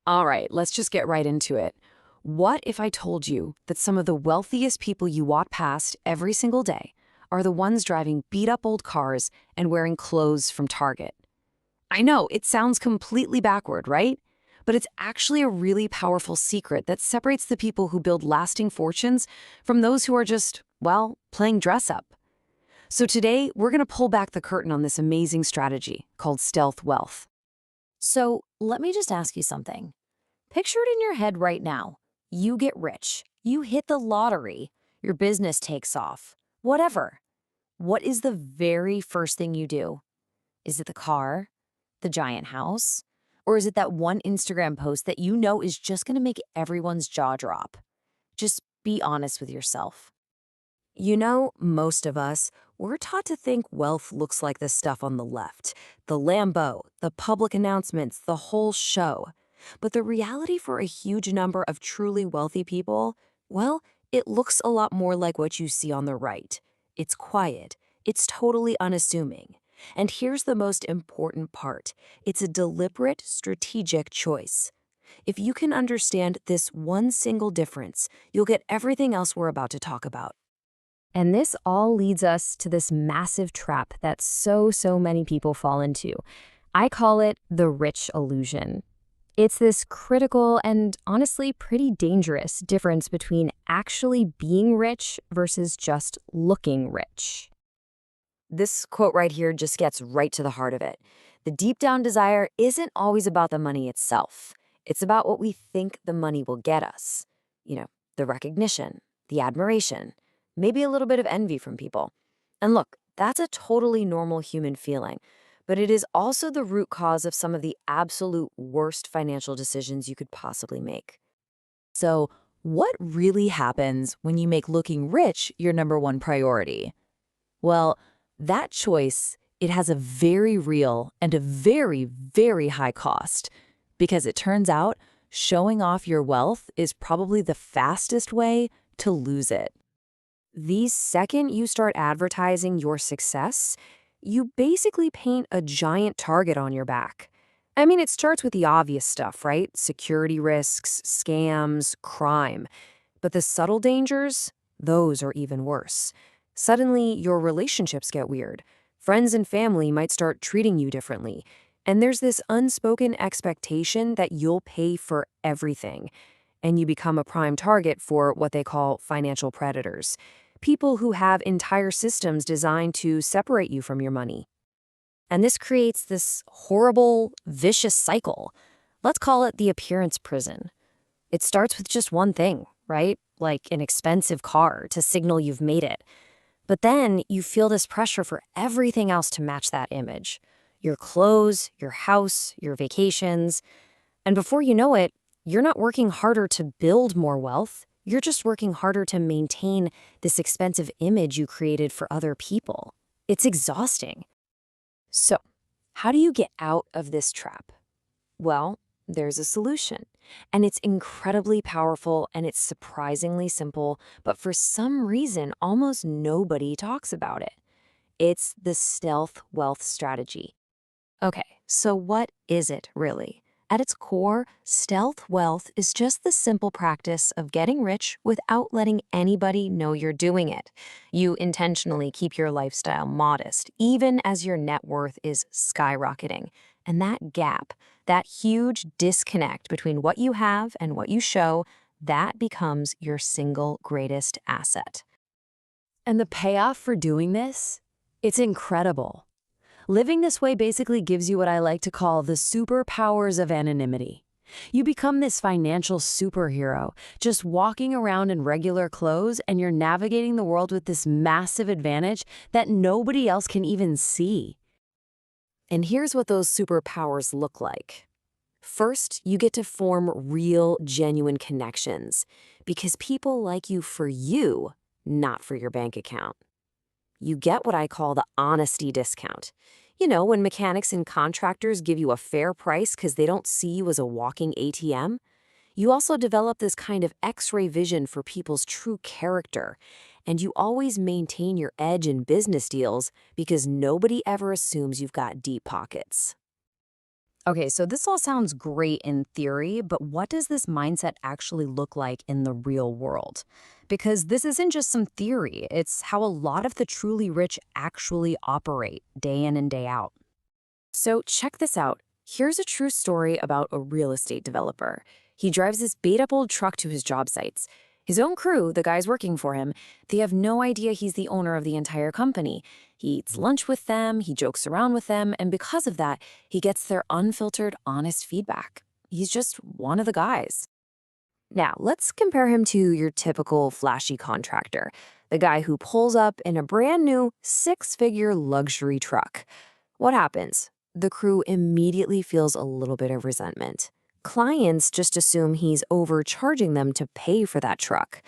All right, let's just get right into it. What if I told you that some of the wealthiest people you walk past every single day are the ones driving beat-up old cars and wearing clothes from Target? I know, it sounds completely backward, right? But it's actually a really powerful secret that separates the people who build lasting fortunes from those who are just, well, playing dress up. So today, we're going to pull back the curtain on this amazing strategy called stealth wealth. So let me just ask you something. Picture it in your head right now. You get rich, you hit the lottery, your business takes off, whatever. What is the very first thing you do? Is it the car, the giant house, or is it that one Instagram post that you know is just going to make everyone's jaw drop? Just be honest with yourself. You know, most of us, we're taught to think wealth looks like the stuff on the left, the Lambo, the public announcements, the whole show. But the reality for a huge number of truly wealthy people, well, it looks a lot more like what you see on the right. It's quiet. It's totally unassuming. And here's the most important part. It's a deliberate, strategic choice. If you can understand this one single difference, you'll get everything else we're about to talk about. And this all leads us to this massive trap that so many people fall into. I call it the rich illusion. It's this critical and honestly pretty dangerous difference between actually being rich versus just looking rich. This quote right here just gets right to the heart of it. The deep down desire isn't always about the money itself. It's about what we think the money will get us. You know, the recognition, the admiration, maybe a little bit of envy from people. And look, that's a totally normal human feeling, but it is also the root cause of some of the absolute worst financial decisions you could possibly make. So, what really happens when you make looking rich your number one priority? Well, that choice, it has a very real and a very high cost because it turns out showing off your wealth is probably the fastest way to lose it. The second you start advertising your success, you basically paint a giant target on your back. I mean, it starts with the obvious stuff, right? Security risks, scams, crime. But the subtle dangers, those are even worse. Suddenly, your relationships get weird. Friends and family might start treating you differently. And there's this unspoken expectation that you'll pay for everything. And you become a prime target for what they call financial predators. People who have entire systems designed to separate you from your money. And this creates this horrible, vicious cycle. Let's call it the appearance prison. It starts with just one thing, right? Like an expensive car to signal you've made it. But then you feel this pressure for everything else to match that image. Your clothes, your house, your vacations. And before you know it, you're not working harder to build more wealth. You're just working harder to maintain this expensive image you created for other people. It's exhausting. So, how do you get out of this trap? Well, there's a solution. And it's incredibly powerful and it's surprisingly simple, but for some reason, almost nobody talks about it. It's the stealth wealth strategy. Okay, so what is it really? At its core, stealth wealth is just the simple practice of getting rich without letting anybody know you're doing it. You intentionally keep your lifestyle modest, even as your net worth is skyrocketing. And that gap, that huge disconnect between what you have and what you show, that becomes your single greatest asset. And the payoff for doing this? It's incredible. Living this way basically gives you what I like to call the superpowers of anonymity. You become this financial superhero, just walking around in regular clothes, and you're navigating the world with this massive advantage that nobody else can even see. And here's what those superpowers look like. First, you get to form real, genuine connections because people like you for you, not for your bank account. You get what I call the honesty discount. You know, when mechanics and contractors give you a fair price because they don't see you as a walking ATM. You also develop this kind of X-ray vision for people's true character. And you always maintain your edge in business deals because nobody ever assumes you've got deep pockets. Okay, so this all sounds great in theory, but what does this mindset actually look like in the real world? Because this isn't just some theory, it's how a lot of the truly rich actually operate day in and day out. So check this out. Here's a true story about a real estate developer. He drives this beat-up old truck to his job sites. His own crew, the guys working for him, they have no idea he's the owner of the entire company. He eats lunch with them, he jokes around with them, and because of that, he gets their unfiltered, honest feedback. He's just one of the guys. Now, let's compare him to your typical flashy contractor, the guy who pulls up in a brand new six-figure luxury truck. What happens? The crew immediately feels a little bit of resentment. Clients just assume he's overcharging them to pay for that truck.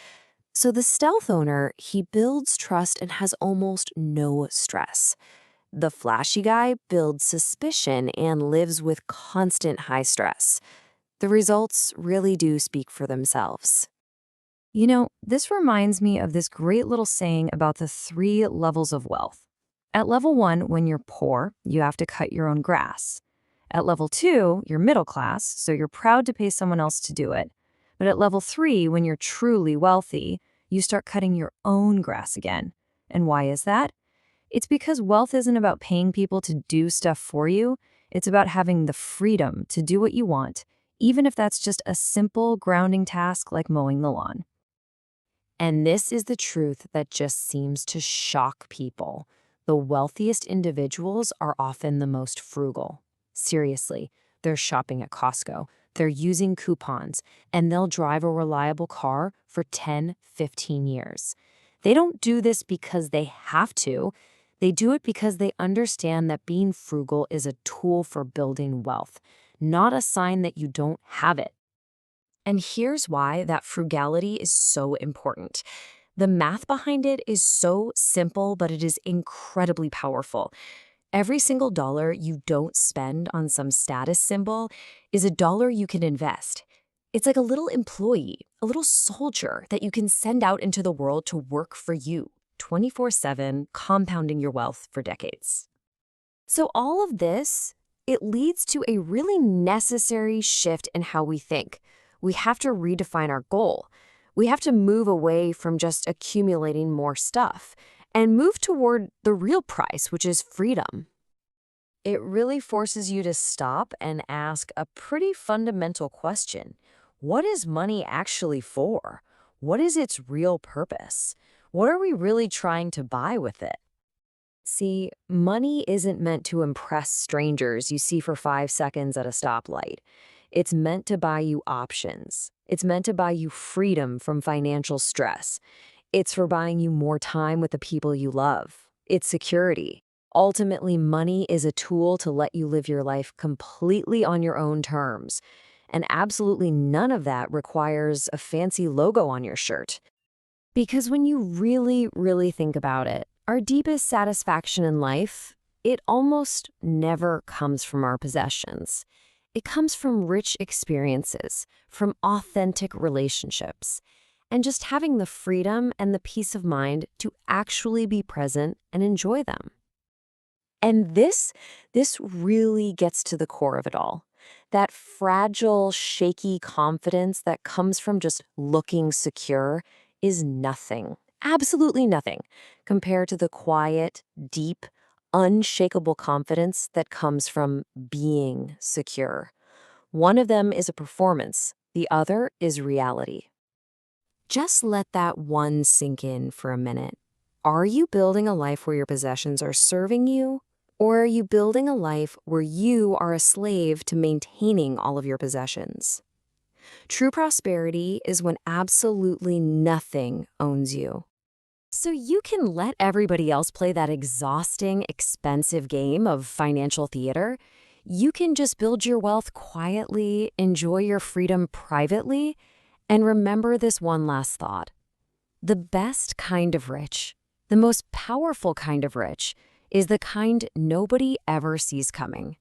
So the stealth owner, he builds trust and has almost no stress. The flashy guy builds suspicion and lives with constant high stress. The results really do speak for themselves. This reminds me of this great little saying about the three levels of wealth. At level 1, when you're poor, you have to cut your own grass. At level 2, you're middle class, so you're proud to pay someone else to do it. But at level 3, when you're truly wealthy, you start cutting your own grass again. And why is that? It's because wealth isn't about paying people to do stuff for you. It's about having the freedom to do what you want, even if that's just a simple grounding task like mowing the lawn. And this is the truth that just seems to shock people. The wealthiest individuals are often the most frugal. Seriously, they're shopping at Costco, they're using coupons, and they'll drive a reliable car for 10, 15 years. They don't do this because they have to. They do it because they understand that being frugal is a tool for building wealth, not a sign that you don't have it. And here's why that frugality is so important. The math behind it is so simple, but it is incredibly powerful. Every single dollar you don't spend on some status symbol is a dollar you can invest. It's like a little employee, a little soldier that you can send out into the world to work for you, 24/7, compounding your wealth for decades. So all of this, it leads to a really necessary shift in how we think. We have to redefine our goal. We have to move away from just accumulating more stuff and move toward the real price, which is freedom. It really forces you to stop and ask a pretty fundamental question. What is money actually for? What is its real purpose? What are we really trying to buy with it? See, money isn't meant to impress strangers you see for 5 seconds at a stoplight. It's meant to buy you options. It's meant to buy you freedom from financial stress. It's for buying you more time with the people you love. It's security. Ultimately, money is a tool to let you live your life completely on your own terms. And absolutely none of that requires a fancy logo on your shirt. Because when you really, really think about it, our deepest satisfaction in life, it almost never comes from our possessions. It comes from rich experiences, from authentic relationships, and just having the freedom and the peace of mind to actually be present and enjoy them. And this really gets to the core of it all. That fragile, shaky confidence that comes from just looking secure is nothing, absolutely nothing, compared to the quiet, deep, unshakable confidence that comes from being secure. One of them is a performance, the other is reality. Just let that one sink in for a minute. Are you building a life where your possessions are serving you? Or are you building a life where you are a slave to maintaining all of your possessions? True prosperity is when absolutely nothing owns you. So you can let everybody else play that exhausting, expensive game of financial theater. You can just build your wealth quietly, enjoy your freedom privately, and remember this one last thought. The best kind of rich, the most powerful kind of rich, is the kind nobody ever sees coming.